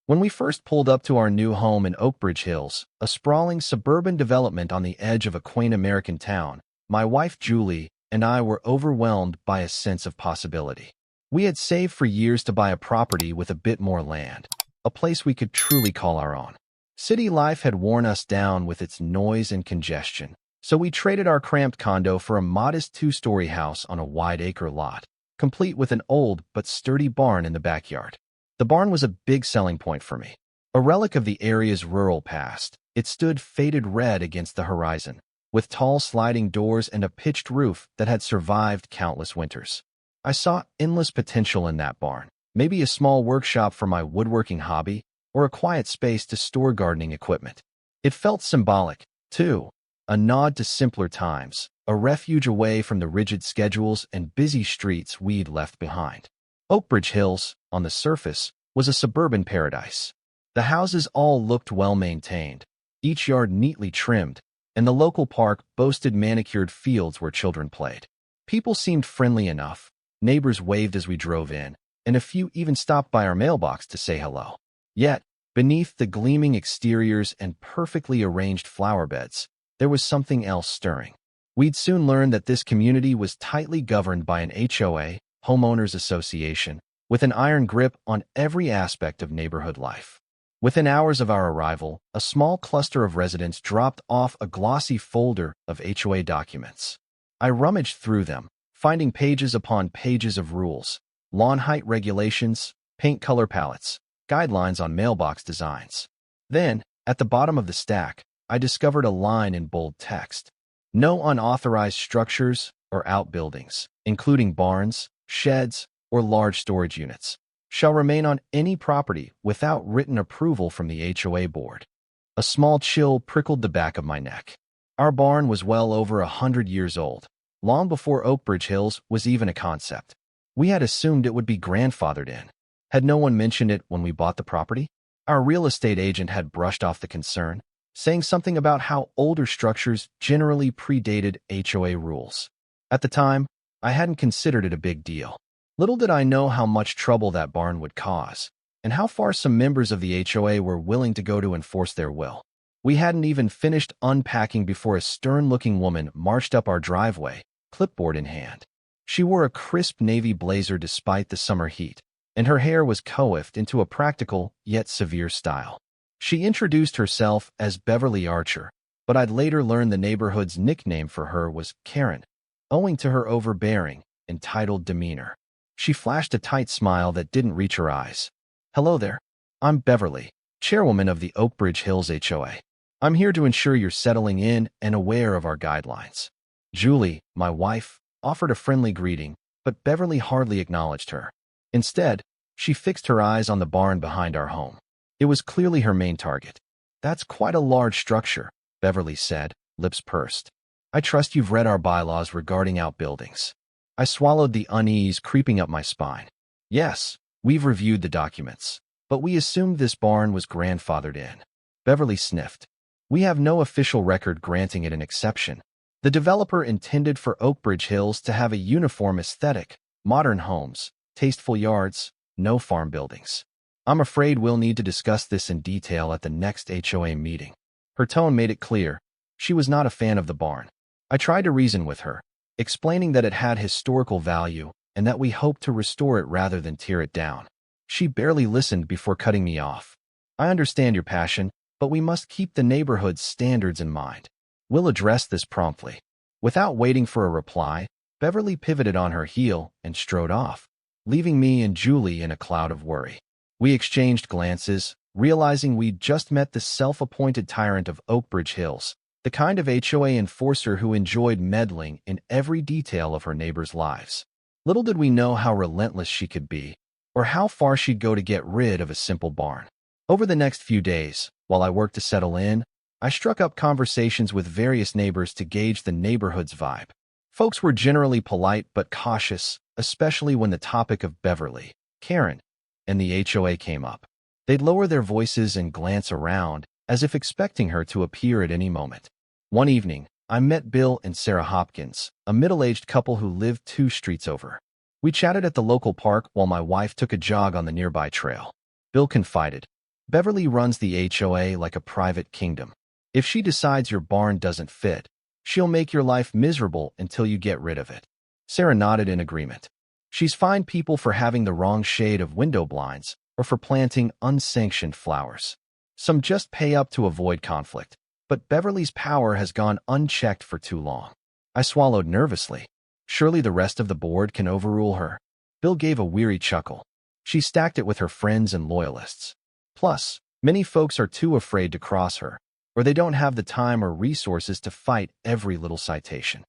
When we first pulled up to our new home in Oakbridge Hills, a sprawling suburban development on the edge of a quaint American town, my wife Julie and I were overwhelmed by a sense of possibility. We had saved for years to buy a property with a bit more land, a place we could truly call our own. City life had worn us down with its noise and congestion, so we traded our cramped condo for a modest two-story house on a wide-acre lot, complete with an old but sturdy barn in the backyard. The barn was a big selling point for me. A relic of the area's rural past, it stood faded red against the horizon, with tall sliding doors and a pitched roof that had survived countless winters. I saw endless potential in that barn, maybe a small workshop for my woodworking hobby, or a quiet space to store gardening equipment. It felt symbolic, too, a nod to simpler times, a refuge away from the rigid schedules and busy streets we'd left behind. Oakbridge Hills, on the surface, was a suburban paradise. The houses all looked well-maintained, each yard neatly trimmed, and the local park boasted manicured fields where children played. People seemed friendly enough, neighbors waved as we drove in, and a few even stopped by our mailbox to say hello. Yet, beneath the gleaming exteriors and perfectly arranged flower beds, there was something else stirring. We'd soon learn that this community was tightly governed by an HOA, Homeowners Association, with an iron grip on every aspect of neighborhood life. Within hours of our arrival, a small cluster of residents dropped off a glossy folder of HOA documents. I rummaged through them, finding pages upon pages of rules, lawn height regulations, paint color palettes, guidelines on mailbox designs. Then, at the bottom of the stack, I discovered a line in bold text. No unauthorized structures or outbuildings, including barns, sheds, or large storage units, shall remain on any property without written approval from the HOA board. A small chill prickled the back of my neck. Our barn was well over 100 years old, long before Oakbridge Hills was even a concept. We had assumed it would be grandfathered in. Had no one mentioned it when we bought the property? Our real estate agent had brushed off the concern, saying something about how older structures generally predated HOA rules. At the time, I hadn't considered it a big deal. Little did I know how much trouble that barn would cause, and how far some members of the HOA were willing to go to enforce their will. We hadn't even finished unpacking before a stern-looking woman marched up our driveway, clipboard in hand. She wore a crisp navy blazer despite the summer heat, and her hair was coiffed into a practical yet severe style. She introduced herself as Beverly Archer, but I'd later learn the neighborhood's nickname for her was Karen, owing to her overbearing, entitled demeanor. She flashed a tight smile that didn't reach her eyes. "Hello there. I'm Beverly, chairwoman of the Oakbridge Hills HOA. I'm here to ensure you're settling in and aware of our guidelines." Julie, my wife, offered a friendly greeting, but Beverly hardly acknowledged her. Instead, she fixed her eyes on the barn behind our home. It was clearly her main target. "That's quite a large structure," Beverly said, lips pursed. "I trust you've read our bylaws regarding outbuildings." I swallowed the unease creeping up my spine. "Yes, we've reviewed the documents, but we assumed this barn was grandfathered in." Beverly sniffed. "We have no official record granting it an exception. The developer intended for Oakbridge Hills to have a uniform aesthetic, modern homes, tasteful yards, no farm buildings. I'm afraid we'll need to discuss this in detail at the next HOA meeting." Her tone made it clear. She was not a fan of the barn. I tried to reason with her, explaining that it had historical value and that we hoped to restore it rather than tear it down. She barely listened before cutting me off. "I understand your passion, but we must keep the neighborhood's standards in mind. We'll address this promptly." Without waiting for a reply, Beverly pivoted on her heel and strode off, leaving me and Julie in a cloud of worry. We exchanged glances, realizing we'd just met the self-appointed tyrant of Oakbridge Hills, the kind of HOA enforcer who enjoyed meddling in every detail of her neighbors' lives. Little did we know how relentless she could be, or how far she'd go to get rid of a simple barn. Over the next few days, while I worked to settle in, I struck up conversations with various neighbors to gauge the neighborhood's vibe. Folks were generally polite but cautious, especially when the topic of Beverly, Karen, and the HOA came up. They'd lower their voices and glance around, as if expecting her to appear at any moment. One evening, I met Bill and Sarah Hopkins, a middle-aged couple who lived 2 streets over. We chatted at the local park while my wife took a jog on the nearby trail. Bill confided, Beverly runs the HOA like a private kingdom. If she decides your barn doesn't fit, she'll make your life miserable until you get rid of it. Sarah nodded in agreement. She's fined people for having the wrong shade of window blinds or for planting unsanctioned flowers. Some just pay up to avoid conflict, but Beverly's power has gone unchecked for too long. I swallowed nervously. Surely the rest of the board can overrule her. Bill gave a weary chuckle. She stacked it with her friends and loyalists. Plus, many folks are too afraid to cross her, or they don't have the time or resources to fight every little citation.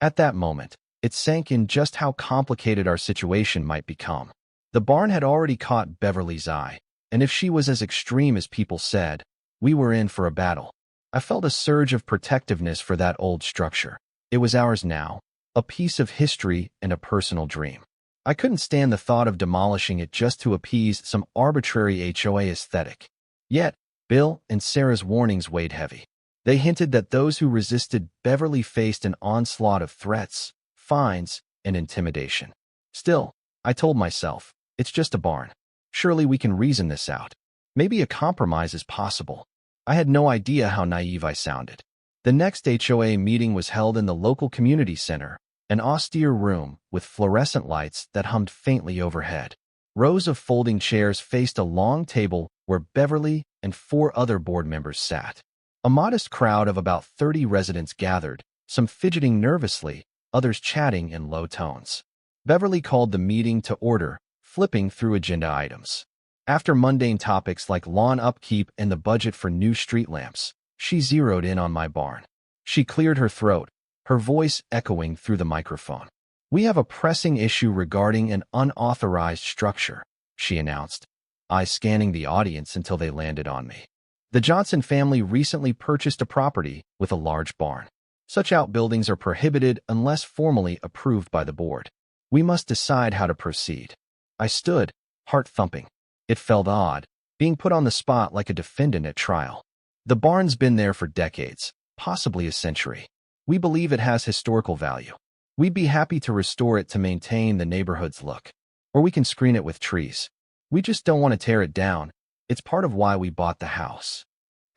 At that moment, it sank in just how complicated our situation might become. The barn had already caught Beverly's eye, and if she was as extreme as people said, we were in for a battle. I felt a surge of protectiveness for that old structure. It was ours now, a piece of history and a personal dream. I couldn't stand the thought of demolishing it just to appease some arbitrary HOA aesthetic. Yet, Bill and Sarah's warnings weighed heavy. They hinted that those who resisted Beverly faced an onslaught of threats, fines, and intimidation. Still, I told myself, it's just a barn. Surely we can reason this out. Maybe a compromise is possible. I had no idea how naive I sounded. The next HOA meeting was held in the local community center, an austere room with fluorescent lights that hummed faintly overhead. Rows of folding chairs faced a long table where Beverly and 4 other board members sat. A modest crowd of about 30 residents gathered, some fidgeting nervously, others chatting in low tones. Beverly called the meeting to order, flipping through agenda items. After mundane topics like lawn upkeep and the budget for new street lamps, she zeroed in on my barn. She cleared her throat, her voice echoing through the microphone. "We have a pressing issue regarding an unauthorized structure," she announced, eyes scanning the audience until they landed on me. The Johnson family recently purchased a property with a large barn. Such outbuildings are prohibited unless formally approved by the board. We must decide how to proceed. I stood, heart thumping. It felt odd, being put on the spot like a defendant at trial. The barn's been there for decades, possibly a century. We believe it has historical value. We'd be happy to restore it to maintain the neighborhood's look. Or we can screen it with trees. We just don't want to tear it down. It's part of why we bought the house.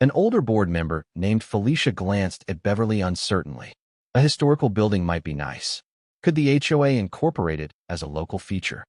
An older board member named Felicia glanced at Beverly uncertainly. A historical building might be nice. Could the HOA incorporate it as a local feature?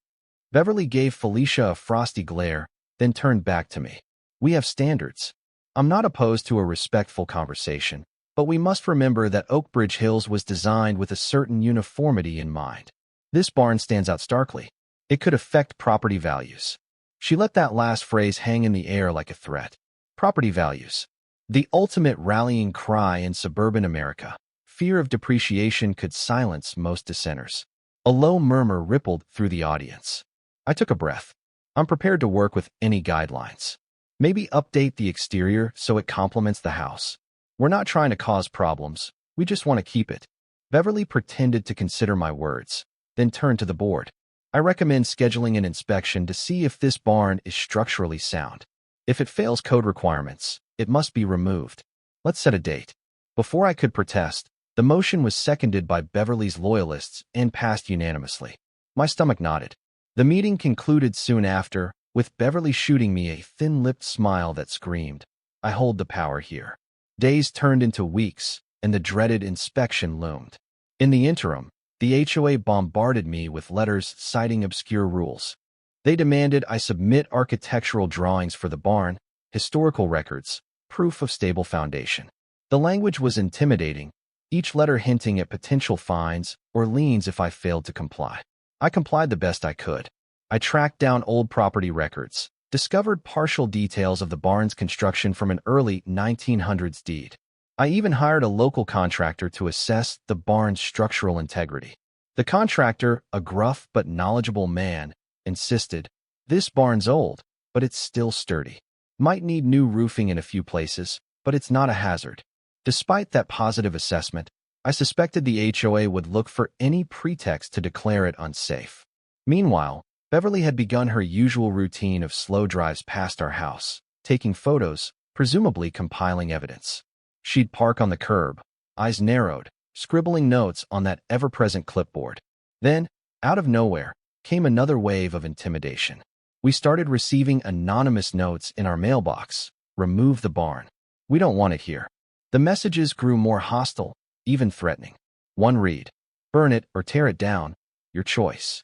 Beverly gave Felicia a frosty glare, then turned back to me. We have standards. I'm not opposed to a respectful conversation, but we must remember that Oakbridge Hills was designed with a certain uniformity in mind. This barn stands out starkly. It could affect property values. She let that last phrase hang in the air like a threat. Property values. The ultimate rallying cry in suburban America. Fear of depreciation could silence most dissenters. A low murmur rippled through the audience. I took a breath. I'm prepared to work with any guidelines. Maybe update the exterior so it complements the house. We're not trying to cause problems. We just want to keep it. Beverly pretended to consider my words, then turned to the board. I recommend scheduling an inspection to see if this barn is structurally sound. If it fails code requirements, it must be removed. Let's set a date. Before I could protest, the motion was seconded by Beverly's loyalists and passed unanimously. My stomach nodded. The meeting concluded soon after, with Beverly shooting me a thin-lipped smile that screamed, "I hold the power here." Days turned into weeks, and the dreaded inspection loomed. In the interim, the HOA bombarded me with letters citing obscure rules. They demanded I submit architectural drawings for the barn, historical records, proof of stable foundation. The language was intimidating, each letter hinting at potential fines or liens if I failed to comply. I complied the best I could. I tracked down old property records, discovered partial details of the barn's construction from an early 1900s deed. I even hired a local contractor to assess the barn's structural integrity. The contractor, a gruff but knowledgeable man, insisted, "This barn's old, but it's still sturdy. Might need new roofing in a few places, but it's not a hazard." Despite that positive assessment, I suspected the HOA would look for any pretext to declare it unsafe. Meanwhile, Beverly had begun her usual routine of slow drives past our house, taking photos, presumably compiling evidence. She'd park on the curb, eyes narrowed, scribbling notes on that ever-present clipboard. Then, out of nowhere, came another wave of intimidation. We started receiving anonymous notes in our mailbox. Remove the barn. We don't want it here. The messages grew more hostile, even threatening. One read, burn it or tear it down, your choice.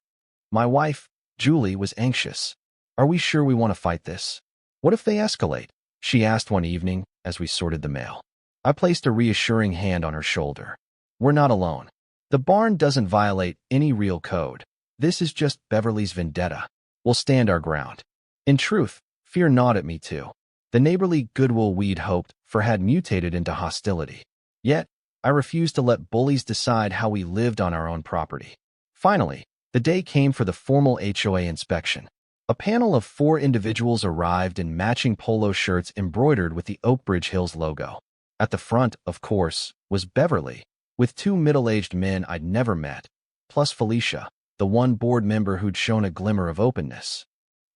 My wife, Julie, was anxious. Are we sure we want to fight this? What if they escalate? She asked one evening as we sorted the mail. I placed a reassuring hand on her shoulder. We're not alone. The barn doesn't violate any real code. This is just Beverly's vendetta. We'll stand our ground. In truth, fear gnawed at me too. The neighborly goodwill we'd hoped for had mutated into hostility. Yet, I refused to let bullies decide how we lived on our own property. Finally, the day came for the formal HOA inspection. A panel of 4 individuals arrived in matching polo shirts embroidered with the Oakbridge Hills logo. At the front, of course, was Beverly, with 2 middle-aged men I'd never met, plus Felicia, the one board member who'd shown a glimmer of openness.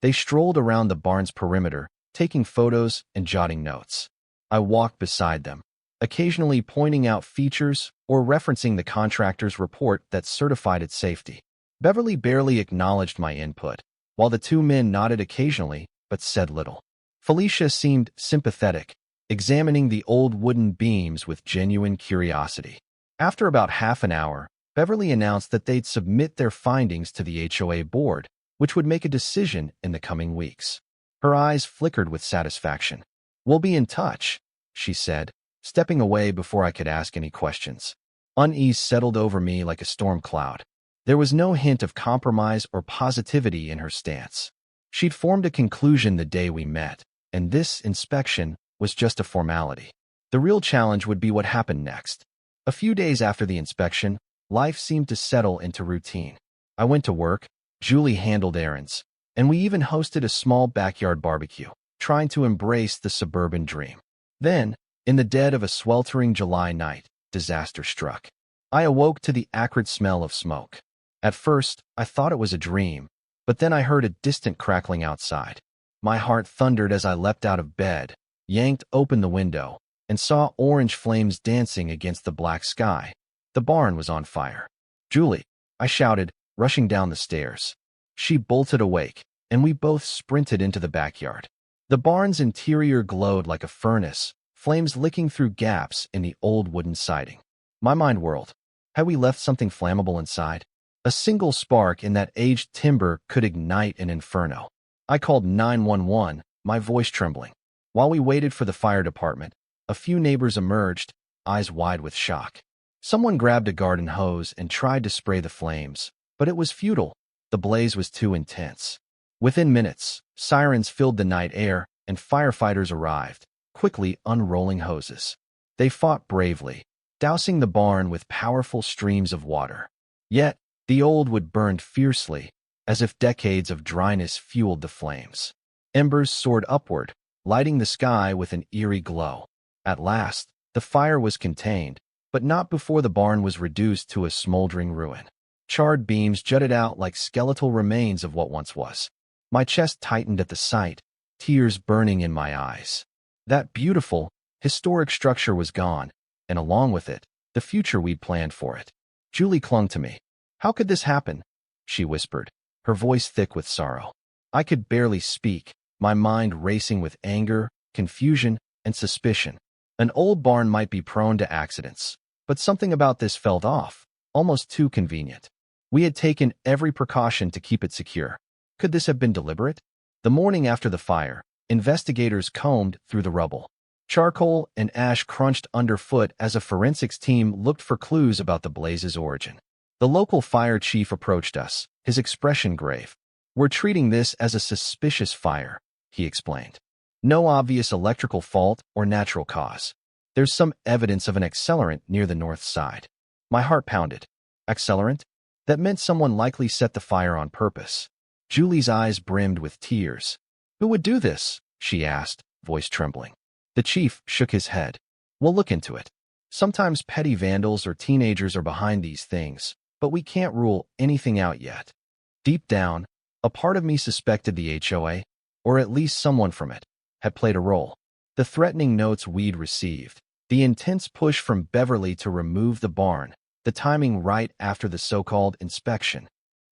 They strolled around the barn's perimeter, taking photos and jotting notes. I walked beside them, occasionally pointing out features or referencing the contractor's report that certified its safety. Beverly barely acknowledged my input, while the 2 men nodded occasionally but said little. Felicia seemed sympathetic, examining the old wooden beams with genuine curiosity. After about half an hour, Beverly announced that they'd submit their findings to the HOA board, which would make a decision in the coming weeks. Her eyes flickered with satisfaction. We'll be in touch, she said, stepping away before I could ask any questions. Unease settled over me like a storm cloud. There was no hint of compromise or positivity in her stance. She'd formed a conclusion the day we met, and this inspection was just a formality. The real challenge would be what happened next. A few days after the inspection, life seemed to settle into routine. I went to work, Julie handled errands, and we even hosted a small backyard barbecue, trying to embrace the suburban dream. Then, in the dead of a sweltering July night, disaster struck. I awoke to the acrid smell of smoke. At first, I thought it was a dream, but then I heard a distant crackling outside. My heart thundered as I leapt out of bed, yanked open the window, and saw orange flames dancing against the black sky. The barn was on fire. Julie, I shouted, rushing down the stairs. She bolted awake, and we both sprinted into the backyard. The barn's interior glowed like a furnace, flames licking through gaps in the old wooden siding. My mind whirled. Had we left something flammable inside? A single spark in that aged timber could ignite an inferno. I called 911, my voice trembling. While we waited for the fire department, a few neighbors emerged, eyes wide with shock. Someone grabbed a garden hose and tried to spray the flames, but it was futile. The blaze was too intense. Within minutes, sirens filled the night air, and firefighters arrived, quickly unrolling hoses. They fought bravely, dousing the barn with powerful streams of water. Yet, the old wood burned fiercely, as if decades of dryness fueled the flames. Embers soared upward, lighting the sky with an eerie glow. At last, the fire was contained, but not before the barn was reduced to a smoldering ruin. Charred beams jutted out like skeletal remains of what once was. My chest tightened at the sight, tears burning in my eyes. That beautiful, historic structure was gone, and along with it, the future we'd planned for it. Julie clung to me. How could this happen? She whispered, her voice thick with sorrow. I could barely speak, my mind racing with anger, confusion, and suspicion. An old barn might be prone to accidents, but something about this felt off, almost too convenient. We had taken every precaution to keep it secure. Could this have been deliberate? The morning after the fire, investigators combed through the rubble. Charcoal and ash crunched underfoot as a forensics team looked for clues about the blaze's origin. The local fire chief approached us, his expression grave. We're treating this as a suspicious fire, he explained. No obvious electrical fault or natural cause. There's some evidence of an accelerant near the north side. My heart pounded. Accelerant? That meant someone likely set the fire on purpose. Julie's eyes brimmed with tears. Who would do this? She asked, voice trembling. The chief shook his head. We'll look into it. Sometimes petty vandals or teenagers are behind these things, but we can't rule anything out yet. Deep down, a part of me suspected the HOA, or at least someone from it, had played a role. The threatening notes we'd received, the intense push from Beverly to remove the barn, the timing right after the so-called inspection.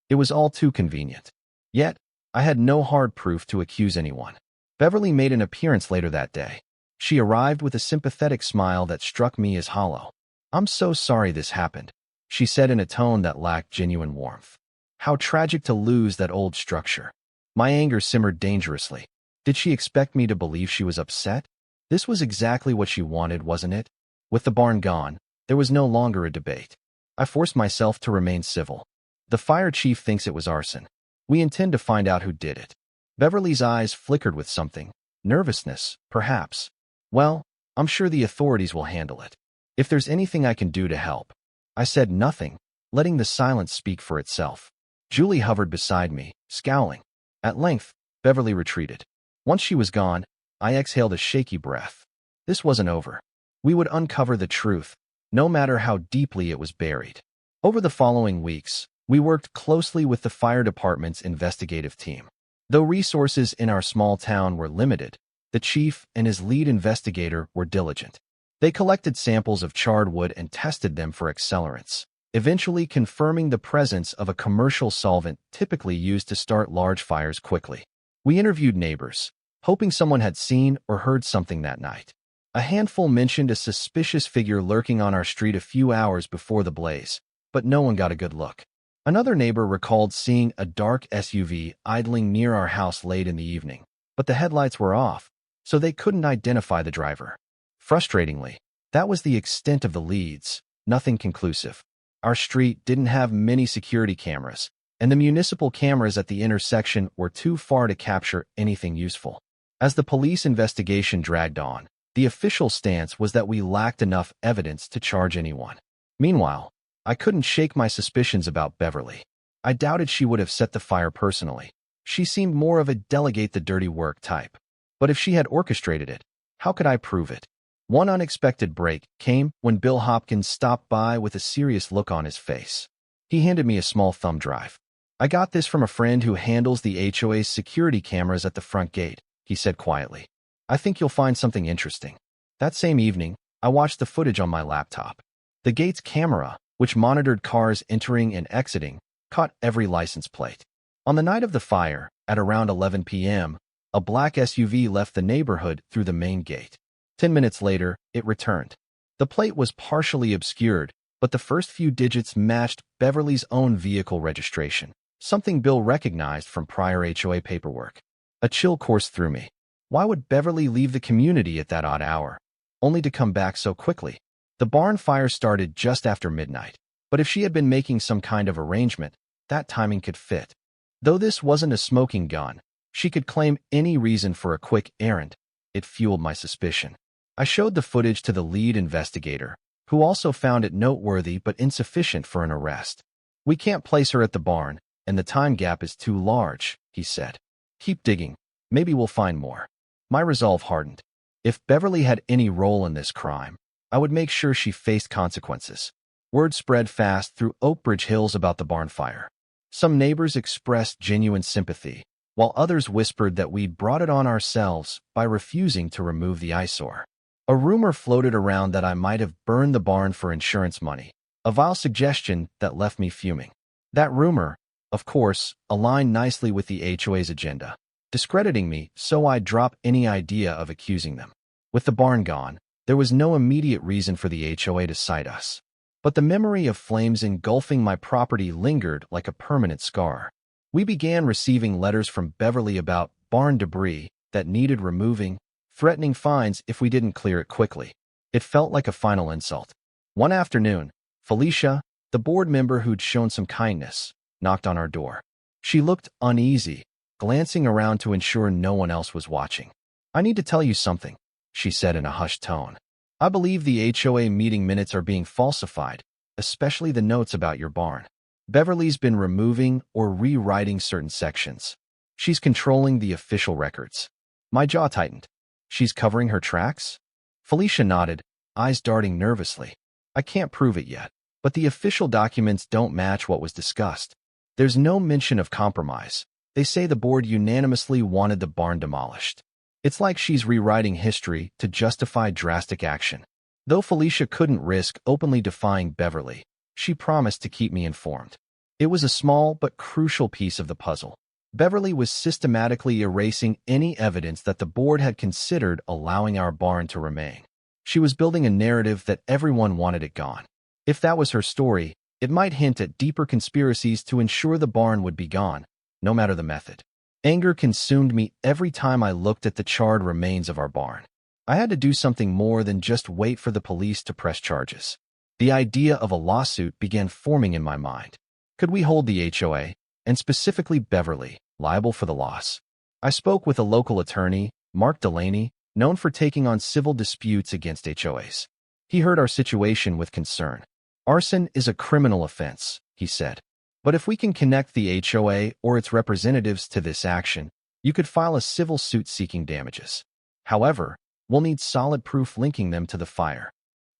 It was all too convenient. Yet, I had no hard proof to accuse anyone. Beverly made an appearance later that day. She arrived with a sympathetic smile that struck me as hollow. "I'm so sorry this happened," she said in a tone that lacked genuine warmth. How tragic to lose that old structure. My anger simmered dangerously. Did she expect me to believe she was upset? This was exactly what she wanted, wasn't it? With the barn gone, there was no longer a debate. I forced myself to remain civil. "The fire chief thinks it was arson. We intend to find out who did it." Beverly's eyes flickered with something. Nervousness, perhaps. "Well, I'm sure the authorities will handle it. If there's anything I can do to help." I said nothing, letting the silence speak for itself. Julie hovered beside me, scowling. At length, Beverly retreated. Once she was gone, I exhaled a shaky breath. This wasn't over. We would uncover the truth, no matter how deeply it was buried. Over the following weeks, we worked closely with the fire department's investigative team. Though resources in our small town were limited, the chief and his lead investigator were diligent. They collected samples of charred wood and tested them for accelerants, eventually confirming the presence of a commercial solvent typically used to start large fires quickly. We interviewed neighbors, hoping someone had seen or heard something that night. A handful mentioned a suspicious figure lurking on our street a few hours before the blaze, but no one got a good look. Another neighbor recalled seeing a dark SUV idling near our house late in the evening, but the headlights were off, so they couldn't identify the driver. Frustratingly, that was the extent of the leads, nothing conclusive. Our street didn't have many security cameras, and the municipal cameras at the intersection were too far to capture anything useful. As the police investigation dragged on, the official stance was that we lacked enough evidence to charge anyone. Meanwhile, I couldn't shake my suspicions about Beverly. I doubted she would have set the fire personally. She seemed more of a delegate the dirty work type. But if she had orchestrated it, how could I prove it? One unexpected break came when Bill Hopkins stopped by with a serious look on his face. He handed me a small thumb drive. "I got this from a friend who handles the HOA's security cameras at the front gate," he said quietly. "I think you'll find something interesting." That same evening, I watched the footage on my laptop. The gate's camera, which monitored cars entering and exiting, caught every license plate. On the night of the fire, at around 11 p.m., a black SUV left the neighborhood through the main gate. 10 minutes later, it returned. The plate was partially obscured, but the first few digits matched Beverly's own vehicle registration, something Bill recognized from prior HOA paperwork. A chill coursed through me. Why would Beverly leave the community at that odd hour, only to come back so quickly? The barn fire started just after midnight, but if she had been making some kind of arrangement, that timing could fit. Though this wasn't a smoking gun, she could claim any reason for a quick errand. It fueled my suspicion. I showed the footage to the lead investigator, who also found it noteworthy but insufficient for an arrest. "We can't place her at the barn, and the time gap is too large," he said. "Keep digging. Maybe we'll find more." My resolve hardened. If Beverly had any role in this crime, I would make sure she faced consequences. Word spread fast through Oakbridge Hills about the barn fire. Some neighbors expressed genuine sympathy, while others whispered that we'd brought it on ourselves by refusing to remove the eyesore. A rumor floated around that I might have burned the barn for insurance money, a vile suggestion that left me fuming. That rumor, of course, aligned nicely with the HOA's agenda, discrediting me so I'd drop any idea of accusing them. With the barn gone, there was no immediate reason for the HOA to cite us. But the memory of flames engulfing my property lingered like a permanent scar. We began receiving letters from Beverly about barn debris that needed removing, threatening fines if we didn't clear it quickly. It felt like a final insult. One afternoon, Felicia, the board member who'd shown some kindness, knocked on our door. She looked uneasy, glancing around to ensure no one else was watching. "I need to tell you something," she said in a hushed tone. "I believe the HOA meeting minutes are being falsified, especially the notes about your barn. Beverly's been removing or rewriting certain sections. She's controlling the official records." My jaw tightened. "She's covering her tracks?" Felicia nodded, eyes darting nervously. "I can't prove it yet, but the official documents don't match what was discussed. There's no mention of compromise. They say the board unanimously wanted the barn demolished. It's like she's rewriting history to justify drastic action." Though Felicia couldn't risk openly defying Beverly, she promised to keep me informed. It was a small but crucial piece of the puzzle. Beverly was systematically erasing any evidence that the board had considered allowing our barn to remain. She was building a narrative that everyone wanted it gone. If that was her story, it might hint at deeper conspiracies to ensure the barn would be gone, no matter the method. Anger consumed me every time I looked at the charred remains of our barn. I had to do something more than just wait for the police to press charges. The idea of a lawsuit began forming in my mind. Could we hold the HOA, and specifically Beverly, liable for the loss? I spoke with a local attorney, Mark Delaney, known for taking on civil disputes against HOAs. He heard our situation with concern. Arson is a criminal offense, he said. But if we can connect the HOA or its representatives to this action, you could file a civil suit seeking damages. However, we'll need solid proof linking them to the fire.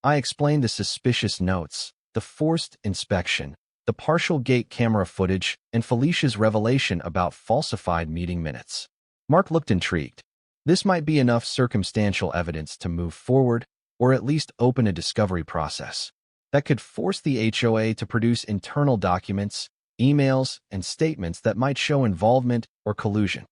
I explained the suspicious notes, the forced inspection, the partial gate camera footage, and Felicia's revelation about falsified meeting minutes. Mark looked intrigued. This might be enough circumstantial evidence to move forward, or at least open a discovery process that could force the HOA to produce internal documents, emails, and statements that might show involvement or collusion.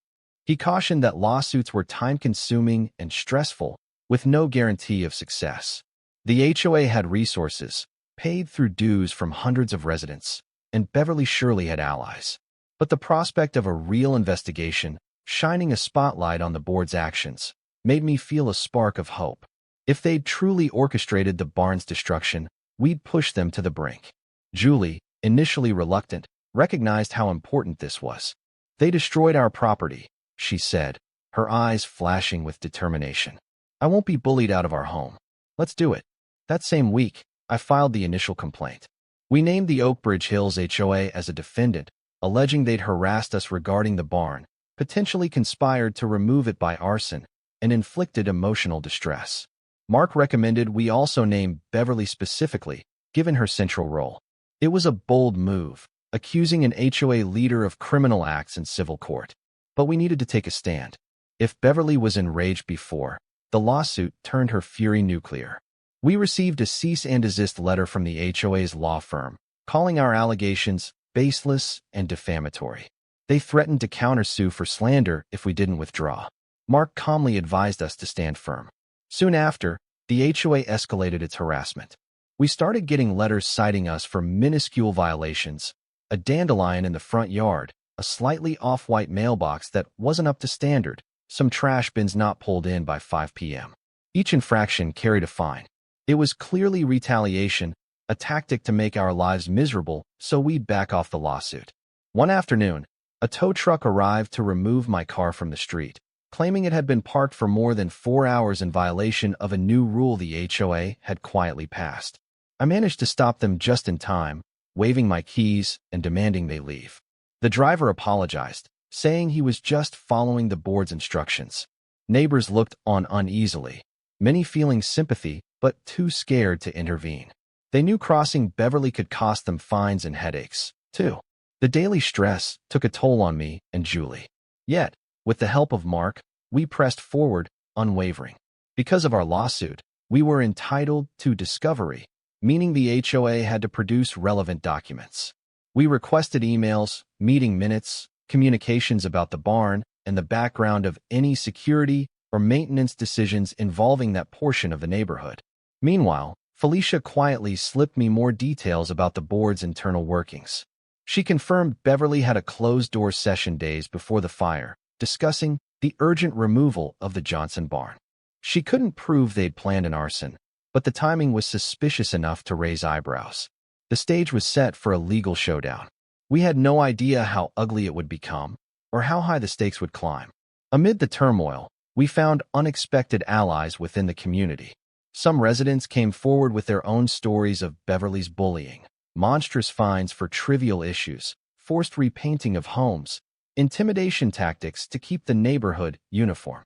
He cautioned that lawsuits were time-consuming and stressful, with no guarantee of success. The HOA had resources, paid through dues from hundreds of residents, and Beverly surely had allies. But the prospect of a real investigation, shining a spotlight on the board's actions, made me feel a spark of hope. If they'd truly orchestrated the barn's destruction, we'd push them to the brink. Julie, initially reluctant, recognized how important this was. They destroyed our property, she said, her eyes flashing with determination. I won't be bullied out of our home. Let's do it. That same week, I filed the initial complaint. We named the Oakbridge Hills HOA as a defendant, alleging they'd harassed us regarding the barn, potentially conspired to remove it by arson, and inflicted emotional distress. Mark recommended we also name Beverly specifically, given her central role. It was a bold move, accusing an HOA leader of criminal acts in civil court. But we needed to take a stand. If Beverly was enraged before, the lawsuit turned her fury nuclear. We received a cease and desist letter from the HOA's law firm, calling our allegations baseless and defamatory. They threatened to countersue for slander if we didn't withdraw. Mark calmly advised us to stand firm. Soon after, the HOA escalated its harassment. We started getting letters citing us for minuscule violations, a dandelion in the front yard, a slightly off-white mailbox that wasn't up to standard, some trash bins not pulled in by 5 p.m. Each infraction carried a fine. It was clearly retaliation, a tactic to make our lives miserable, so we'd back off the lawsuit. One afternoon, a tow truck arrived to remove my car from the street, claiming it had been parked for more than 4 hours in violation of a new rule the HOA had quietly passed. I managed to stop them just in time, waving my keys and demanding they leave. The driver apologized, saying he was just following the board's instructions. Neighbors looked on uneasily, many feeling sympathy but too scared to intervene. They knew crossing Beverly could cost them fines and headaches, too. The daily stress took a toll on me and Julie. Yet, with the help of Mark, we pressed forward, unwavering. Because of our lawsuit, we were entitled to discovery, meaning the HOA had to produce relevant documents. We requested emails, meeting minutes, communications about the barn, and the background of any security or maintenance decisions involving that portion of the neighborhood. Meanwhile, Felicia quietly slipped me more details about the board's internal workings. She confirmed Beverly had a closed-door session days before the fire, discussing the urgent removal of the Johnson barn. She couldn't prove they'd planned an arson, but the timing was suspicious enough to raise eyebrows. The stage was set for a legal showdown. We had no idea how ugly it would become, or how high the stakes would climb. Amid the turmoil, we found unexpected allies within the community. Some residents came forward with their own stories of Beverly's bullying, monstrous fines for trivial issues, forced repainting of homes, intimidation tactics to keep the neighborhood uniform.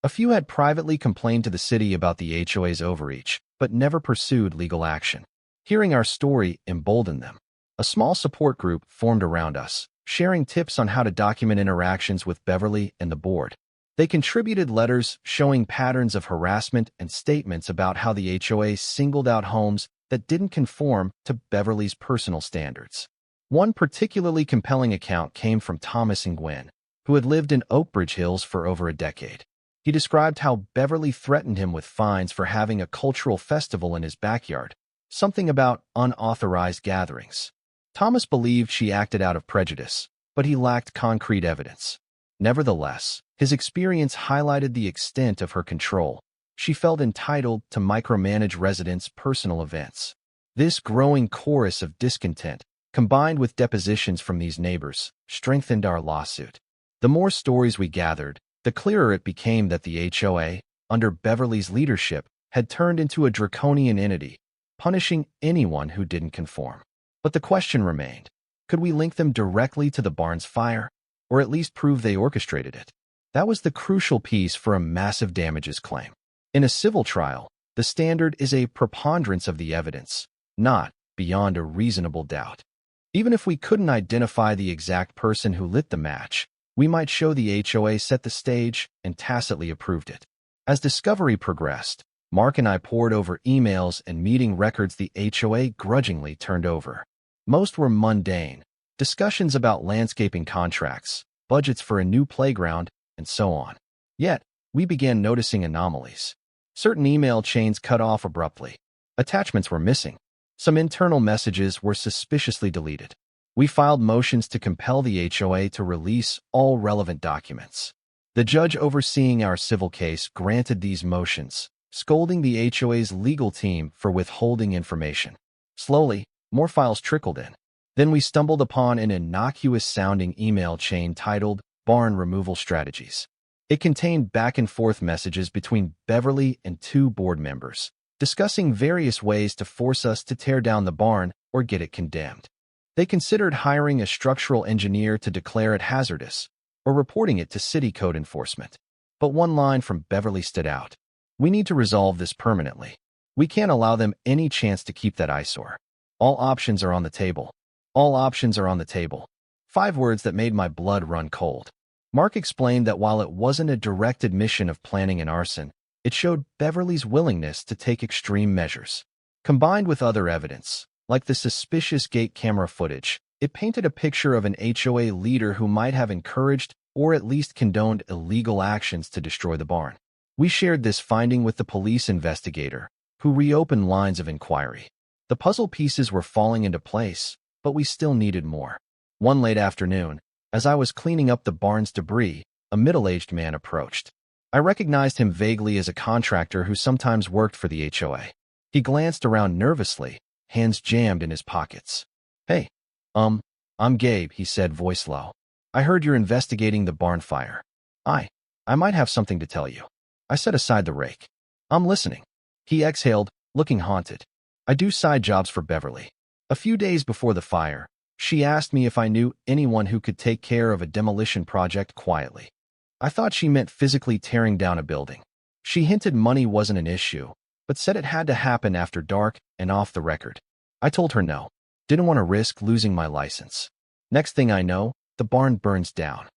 A few had privately complained to the city about the HOA's overreach, but never pursued legal action. Hearing our story emboldened them. A small support group formed around us, sharing tips on how to document interactions with Beverly and the board. They contributed letters showing patterns of harassment and statements about how the HOA singled out homes that didn't conform to Beverly's personal standards. One particularly compelling account came from Thomas and Gwen, who had lived in Oakbridge Hills for over a decade. He described how Beverly threatened him with fines for having a cultural festival in his backyard, something about unauthorized gatherings. Thomas believed she acted out of prejudice, but he lacked concrete evidence. Nevertheless, his experience highlighted the extent of her control. She felt entitled to micromanage residents' personal events. This growing chorus of discontent, combined with depositions from these neighbors, strengthened our lawsuit. The more stories we gathered, the clearer it became that the HOA, under Beverly's leadership, had turned into a draconian entity, punishing anyone who didn't conform. But the question remained, could we link them directly to the barn's fire, or at least prove they orchestrated it? That was the crucial piece for a massive damages claim. In a civil trial, the standard is a preponderance of the evidence, not beyond a reasonable doubt. Even if we couldn't identify the exact person who lit the match, we might show the HOA set the stage and tacitly approved it. As discovery progressed, Mark and I pored over emails and meeting records the HOA grudgingly turned over. Most were mundane, discussions about landscaping contracts, budgets for a new playground, and so on. Yet, we began noticing anomalies. Certain email chains cut off abruptly. Attachments were missing. Some internal messages were suspiciously deleted. We filed motions to compel the HOA to release all relevant documents. The judge overseeing our civil case granted these motions, scolding the HOA's legal team for withholding information. Slowly, more files trickled in. Then we stumbled upon an innocuous-sounding email chain titled Barn Removal Strategies. It contained back-and-forth messages between Beverly and two board members, discussing various ways to force us to tear down the barn or get it condemned. They considered hiring a structural engineer to declare it hazardous, or reporting it to city code enforcement. But one line from Beverly stood out. We need to resolve this permanently. We can't allow them any chance to keep that eyesore. All options are on the table. All options are on the table. 5 words that made my blood run cold. Mark explained that while it wasn't a direct admission of planning an arson, it showed Beverly's willingness to take extreme measures. Combined with other evidence, like the suspicious gate camera footage, it painted a picture of an HOA leader who might have encouraged or at least condoned illegal actions to destroy the barn. We shared this finding with the police investigator, who reopened lines of inquiry. The puzzle pieces were falling into place, but we still needed more. One late afternoon, as I was cleaning up the barn's debris, a middle-aged man approached. I recognized him vaguely as a contractor who sometimes worked for the HOA. He glanced around nervously, hands jammed in his pockets. "Hey, I'm Gabe," he said, voice low. "I heard you're investigating the barn fire. I might have something to tell you." I set aside the rake. "I'm listening." He exhaled, looking haunted. "I do side jobs for Beverly. A few days before the fire, she asked me if I knew anyone who could take care of a demolition project quietly. I thought she meant physically tearing down a building. She hinted money wasn't an issue, but said it had to happen after dark and off the record. I told her no. Didn't want to risk losing my license. Next thing I know, the barn burns down.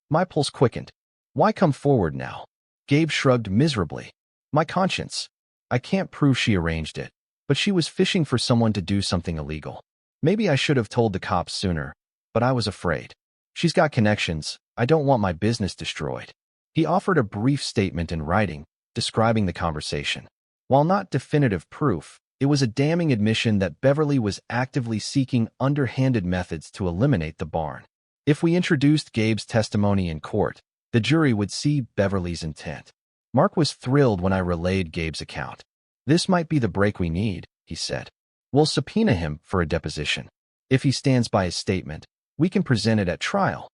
My pulse quickened. Why come forward now? Gabe shrugged miserably. My conscience. I can't prove she arranged it, but she was fishing for someone to do something illegal. Maybe I should have told the cops sooner, but I was afraid. She's got connections. I don't want my business destroyed. He offered a brief statement in writing, describing the conversation. While not definitive proof, it was a damning admission that Beverly was actively seeking underhanded methods to eliminate the barn. If we introduced Gabe's testimony in court, the jury would see Beverly's intent. Mark was thrilled when I relayed Gabe's account. This might be the break we need, he said. We'll subpoena him for a deposition. If he stands by his statement, we can present it at trial.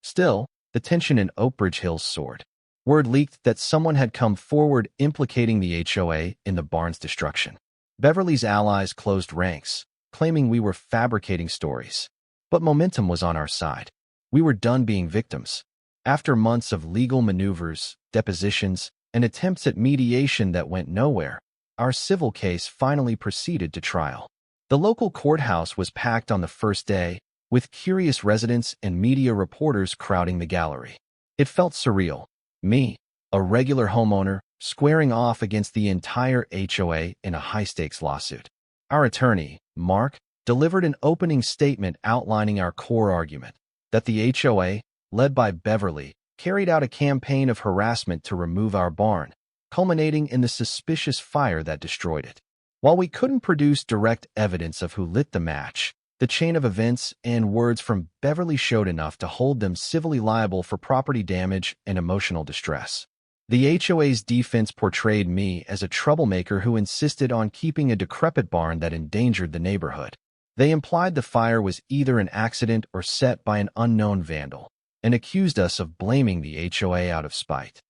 Still, the tension in Oakbridge Hills soared. Word leaked that someone had come forward implicating the HOA in the barn's destruction. Beverly's allies closed ranks, claiming we were fabricating stories. But momentum was on our side. We were done being victims. After months of legal maneuvers, depositions, and attempts at mediation that went nowhere, our civil case finally proceeded to trial. The local courthouse was packed on the first day, with curious residents and media reporters crowding the gallery. It felt surreal. Me, a regular homeowner, squaring off against the entire HOA in a high-stakes lawsuit. Our attorney, Mark, delivered an opening statement outlining our core argument that the HOA, led by Beverly, carried out a campaign of harassment to remove our barn, culminating in the suspicious fire that destroyed it. While we couldn't produce direct evidence of who lit the match, the chain of events and words from Beverly showed enough to hold them civilly liable for property damage and emotional distress. The HOA's defense portrayed me as a troublemaker who insisted on keeping a decrepit barn that endangered the neighborhood. They implied the fire was either an accident or set by an unknown vandal, and accused us of blaming the HOA out of spite.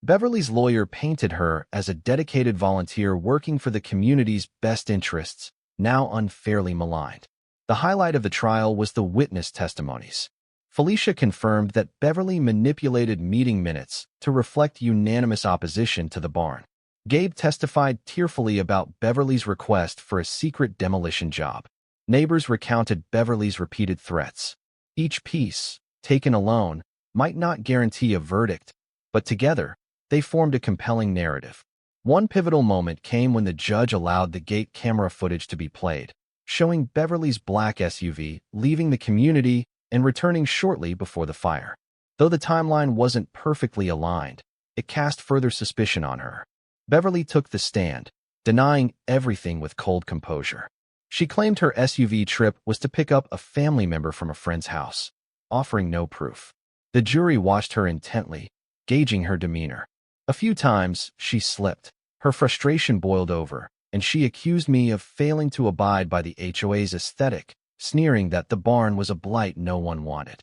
Beverly's lawyer painted her as a dedicated volunteer working for the community's best interests, now unfairly maligned. The highlight of the trial was the witness testimonies. Felicia confirmed that Beverly manipulated meeting minutes to reflect unanimous opposition to the barn. Gabe testified tearfully about Beverly's request for a secret demolition job. Neighbors recounted Beverly's repeated threats. Each piece, taken alone, might not guarantee a verdict, but together, they formed a compelling narrative. One pivotal moment came when the judge allowed the gate camera footage to be played, showing Beverly's black SUV leaving the community and returning shortly before the fire. Though the timeline wasn't perfectly aligned, it cast further suspicion on her. Beverly took the stand, denying everything with cold composure. She claimed her SUV trip was to pick up a family member from a friend's house, offering no proof. The jury watched her intently, gauging her demeanor. A few times, she slipped. Her frustration boiled over, and she accused me of failing to abide by the HOA's aesthetic, sneering that the barn was a blight no one wanted.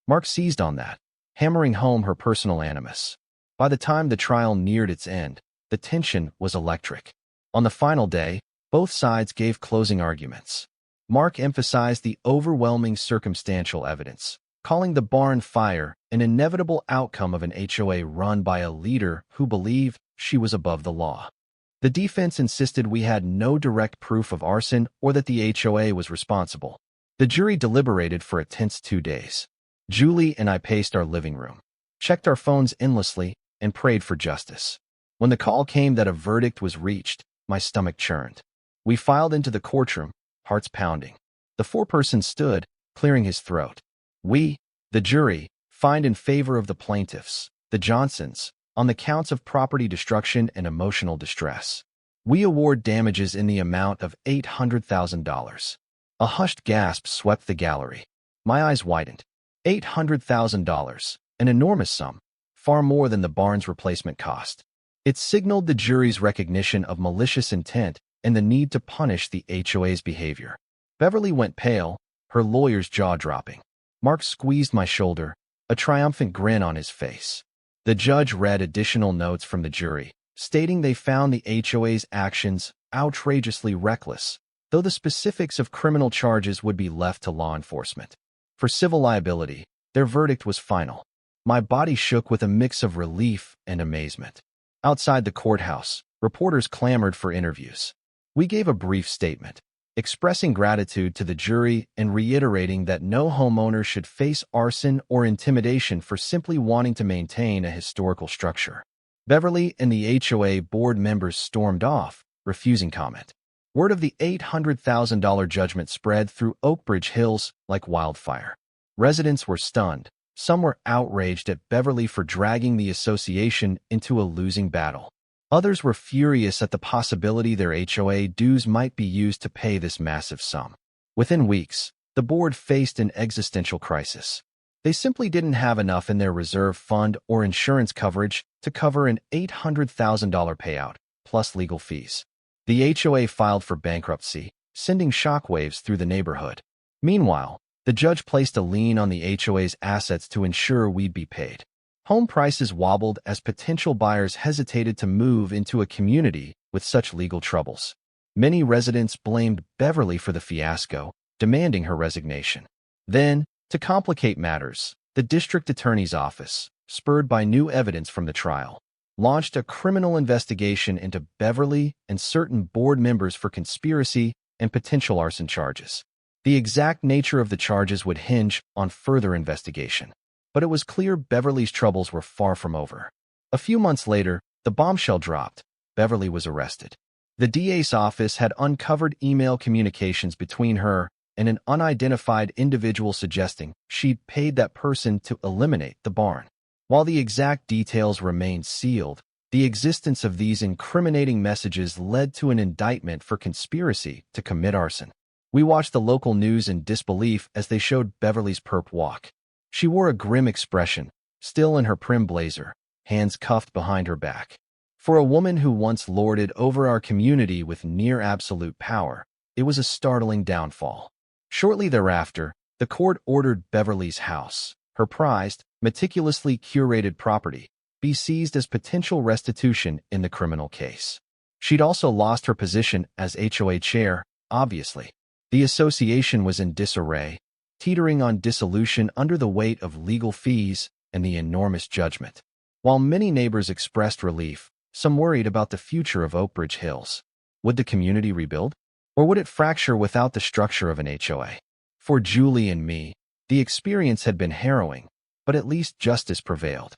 Mark seized on that, hammering home her personal animus. By the time the trial neared its end, the tension was electric. On the final day, both sides gave closing arguments. Mark emphasized the overwhelming circumstantial evidence, calling the barn fire an inevitable outcome of an HOA run by a leader who believed she was above the law. The defense insisted we had no direct proof of arson or that the HOA was responsible. The jury deliberated for a tense 2 days. Julie and I paced our living room, checked our phones endlessly, and prayed for justice. When the call came that a verdict was reached, my stomach churned. We filed into the courtroom, hearts pounding. The foreperson stood, clearing his throat. We, the jury, find in favor of the plaintiffs, the Johnsons, on the counts of property destruction and emotional distress. We award damages in the amount of $800,000. A hushed gasp swept the gallery. My eyes widened. $800,000, an enormous sum, far more than the barn's replacement cost. It signaled the jury's recognition of malicious intent and the need to punish the HOA's behavior. Beverly went pale, her lawyer's jaw dropping. Mark squeezed my shoulder, a triumphant grin on his face. The judge read additional notes from the jury, stating they found the HOA's actions outrageously reckless, though the specifics of criminal charges would be left to law enforcement. For civil liability, their verdict was final. My body shook with a mix of relief and amazement. Outside the courthouse, reporters clamored for interviews. We gave a brief statement, expressing gratitude to the jury and reiterating that no homeowner should face arson or intimidation for simply wanting to maintain a historical structure. Beverly and the HOA board members stormed off, refusing comment. Word of the $800,000 judgment spread through Oakbridge Hills like wildfire. Residents were stunned. Some were outraged at Beverly for dragging the association into a losing battle. Others were furious at the possibility their HOA dues might be used to pay this massive sum. Within weeks, the board faced an existential crisis. They simply didn't have enough in their reserve fund or insurance coverage to cover an $800,000 payout, plus legal fees. The HOA filed for bankruptcy, sending shockwaves through the neighborhood. Meanwhile, the judge placed a lien on the HOA's assets to ensure we'd be paid. Home prices wobbled as potential buyers hesitated to move into a community with such legal troubles. Many residents blamed Beverly for the fiasco, demanding her resignation. Then, to complicate matters, the district attorney's office, spurred by new evidence from the trial, launched a criminal investigation into Beverly and certain board members for conspiracy and potential arson charges. The exact nature of the charges would hinge on further investigation. But it was clear Beverly's troubles were far from over. A few months later, the bombshell dropped. Beverly was arrested. The DA's office had uncovered email communications between her and an unidentified individual suggesting she'd paid that person to eliminate the barn. While the exact details remained sealed, the existence of these incriminating messages led to an indictment for conspiracy to commit arson. We watched the local news in disbelief as they showed Beverly's perp walk. She wore a grim expression, still in her prim blazer, hands cuffed behind her back. For a woman who once lorded over our community with near absolute power, it was a startling downfall. Shortly thereafter, the court ordered Beverly's house, her prized, meticulously curated property, be seized as potential restitution in the criminal case. She'd also lost her position as HOA chair, obviously. The association was in disarray, teetering on dissolution under the weight of legal fees and the enormous judgment. While many neighbors expressed relief, some worried about the future of Oakbridge Hills. Would the community rebuild? Or would it fracture without the structure of an HOA? For Julie and me, the experience had been harrowing, but at least justice prevailed.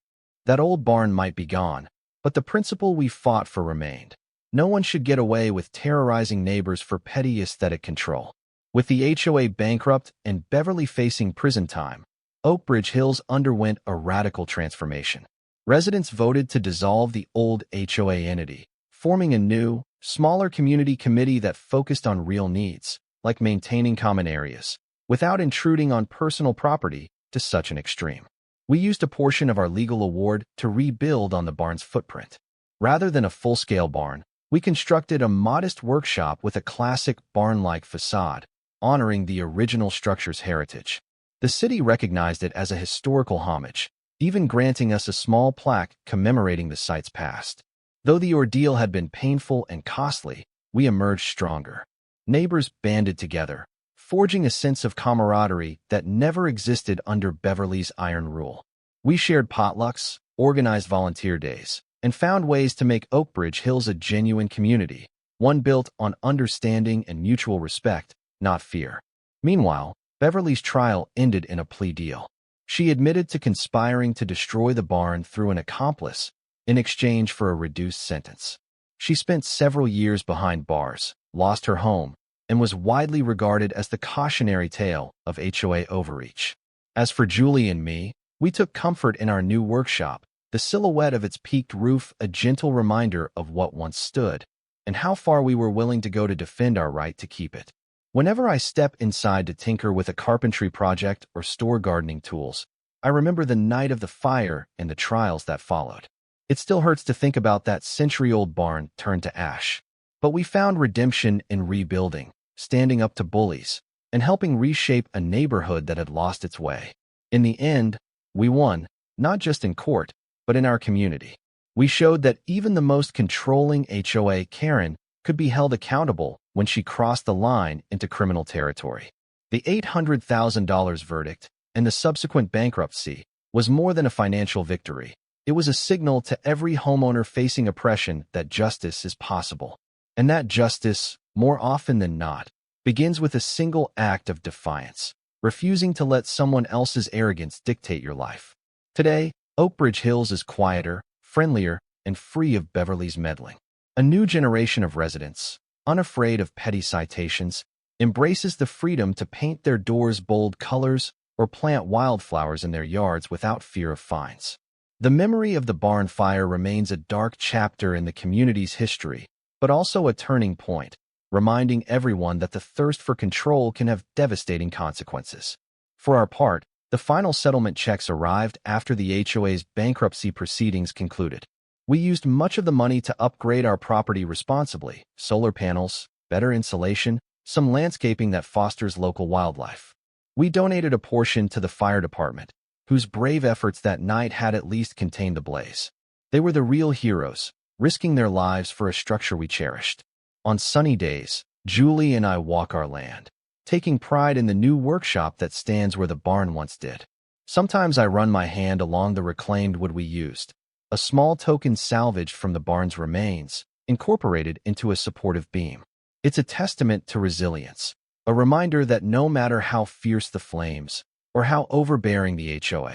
That old barn might be gone, but the principle we fought for remained. No one should get away with terrorizing neighbors for petty aesthetic control. With the HOA bankrupt and Beverly facing prison time, Oakbridge Hills underwent a radical transformation. Residents voted to dissolve the old HOA entity, forming a new, smaller community committee that focused on real needs, like maintaining common areas, without intruding on personal property to such an extreme. We used a portion of our legal award to rebuild on the barn's footprint. Rather than a full-scale barn, we constructed a modest workshop with a classic barn-like facade, honoring the original structure's heritage. The city recognized it as a historical homage, even granting us a small plaque commemorating the site's past. Though the ordeal had been painful and costly, we emerged stronger. Neighbors banded together, forging a sense of camaraderie that never existed under Beverly's iron rule. We shared potlucks, organized volunteer days, and found ways to make Oakbridge Hills a genuine community, one built on understanding and mutual respect, not fear. Meanwhile, Beverly's trial ended in a plea deal. She admitted to conspiring to destroy the barn through an accomplice in exchange for a reduced sentence. She spent several years behind bars, lost her home, and was widely regarded as the cautionary tale of HOA overreach. As for Julie and me, we took comfort in our new workshop, the silhouette of its peaked roof a gentle reminder of what once stood, and how far we were willing to go to defend our right to keep it. Whenever I step inside to tinker with a carpentry project or store gardening tools, I remember the night of the fire and the trials that followed. It still hurts to think about that century-old barn turned to ash. But we found redemption in rebuilding, standing up to bullies, and helping reshape a neighborhood that had lost its way. In the end, we won, not just in court, but in our community. We showed that even the most controlling HOA Karen could be held accountable when she crossed the line into criminal territory. The $800,000 verdict and the subsequent bankruptcy was more than a financial victory. It was a signal to every homeowner facing oppression that justice is possible. And that justice, more often than not, begins with a single act of defiance, refusing to let someone else's arrogance dictate your life. Today, Oakbridge Hills is quieter, friendlier, and free of Beverly's meddling. A new generation of residents, unafraid of petty citations, embraces the freedom to paint their doors bold colors or plant wildflowers in their yards without fear of fines. The memory of the barn fire remains a dark chapter in the community's history, but also a turning point, reminding everyone that the thirst for control can have devastating consequences. For our part, the final settlement checks arrived after the HOA's bankruptcy proceedings concluded. We used much of the money to upgrade our property responsibly: solar panels, better insulation, some landscaping that fosters local wildlife. We donated a portion to the fire department, whose brave efforts that night had at least contained the blaze. They were the real heroes, risking their lives for a structure we cherished. On sunny days, Julie and I walk our land, taking pride in the new workshop that stands where the barn once did. Sometimes I run my hand along the reclaimed wood we used, a small token salvaged from the barn's remains, incorporated into a supportive beam. It's a testament to resilience, a reminder that no matter how fierce the flames, or how overbearing the HOA,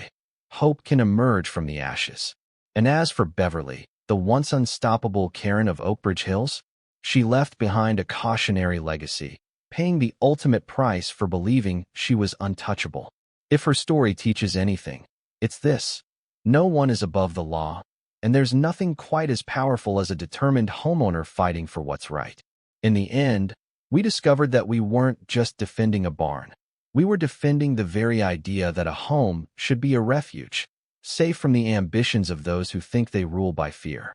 hope can emerge from the ashes. And as for Beverly, the once unstoppable Karen of Oakbridge Hills, she left behind a cautionary legacy, paying the ultimate price for believing she was untouchable. If her story teaches anything, it's this: no one is above the law, and there's nothing quite as powerful as a determined homeowner fighting for what's right. In the end, we discovered that we weren't just defending a barn. We were defending the very idea that a home should be a refuge, safe from the ambitions of those who think they rule by fear.